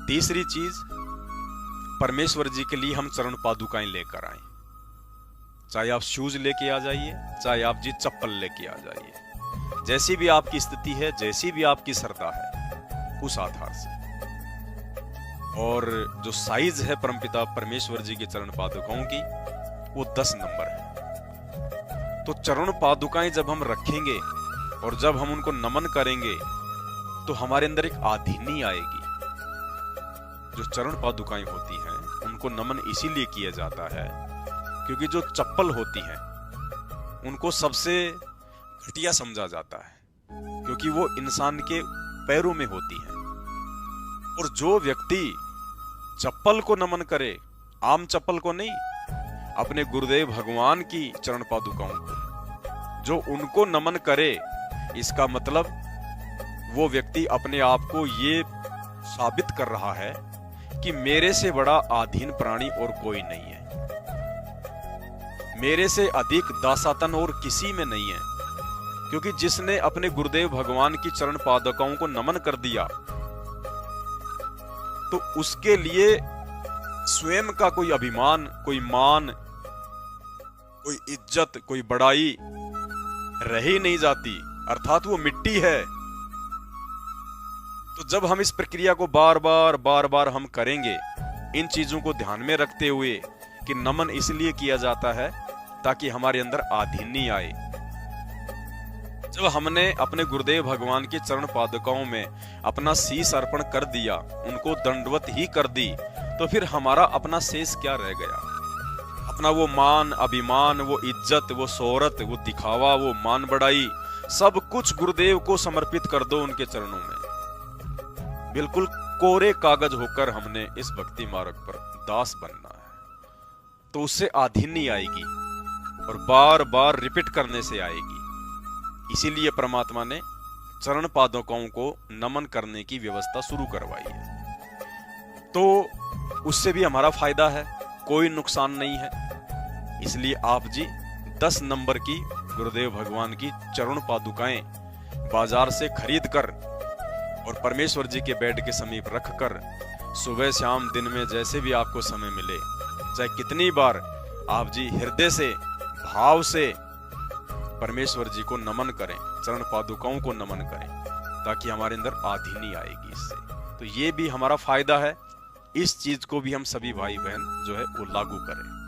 तीसरी चीज, परमेश्वर जी के लिए हम चरण पादुकाएं लेकर आए। चाहे आप शूज लेके आ जाइए, चाहे आप जी चप्पल लेके आ जाइए, जैसी भी आपकी स्थिति है, जैसी भी आपकी श्रद्धा है, उस आधार से। और जो साइज है परमपिता परमेश्वर जी के चरण पादुकाओं की, वो 10 नंबर है। तो चरण पादुकाएं जब हम रखेंगे और जब हम उनको नमन करेंगे तो हमारे अंदर एक आधीनी आएगी। जो चरण पादुकाएं होती हैं उनको नमन इसीलिए किया जाता है क्योंकि जो चप्पल होती हैं उनको सबसे घटिया समझा जाता है, क्योंकि वो इंसान के पैरों में होती हैं। और जो व्यक्ति चप्पल को नमन करे, आम चप्पल को नहीं, अपने गुरुदेव भगवान की चरण पादुकाओं को जो उनको नमन करे, इसका मतलब वो व्यक्ति अपने आप को ये साबित कर रहा है कि मेरे से बड़ा आधीन प्राणी और कोई नहीं है, मेरे से अधिक दासातन और किसी में नहीं है। क्योंकि जिसने अपने गुरुदेव भगवान की चरण पादुकाओं को नमन कर दिया तो उसके लिए स्वयं का कोई अभिमान, कोई मान, कोई इज्जत, कोई बड़ाई रह ही नहीं जाती, अर्थात वो मिट्टी है। तो जब हम इस प्रक्रिया को बार बार हम करेंगे, इन चीजों को ध्यान में रखते हुए कि नमन इसलिए किया जाता है ताकि हमारे अंदर आधीनी आए। जब हमने अपने गुरुदेव भगवान के चरण पादुकाओं में अपना शीश अर्पण कर दिया, उनको दंडवत ही कर दी, तो फिर हमारा अपना शेष क्या रह गया? अपना वो मान, अभिमान, वो इज्जत, वो शोहरत, वो दिखावा, वो मान बढ़ाई, सब कुछ गुरुदेव को समर्पित कर दो उनके चरणों में। बिल्कुल कोरे कागज होकर हमने इस भक्ति मार्ग पर दास बनना है। तो उससे आधीनी आएगी और बार बार रिपीट करने से आएगी। इसीलिए परमात्मा ने चरण पादुकाओं को नमन करने की व्यवस्था शुरू करवाई है। तो उससे भी हमारा फायदा है, कोई नुकसान नहीं है। इसलिए आप जी 10 नंबर की गुरुदेव भगवान की चरण पादुकाएं बाजार से खरीद कर और परमेश्वर जी के बेड के समीप रख कर सुबह शाम दिन में जैसे भी आपको समय मिले, चाहे कितनी बार आप जी हृदय से, भाव से परमेश्वर जी को नमन करें, चरण पादुकाओं को नमन करें, ताकि हमारे अंदर आधीनी आएगी इससे। तो ये भी हमारा फायदा है। इस चीज को भी हम सभी भाई बहन जो है वो लागू करें।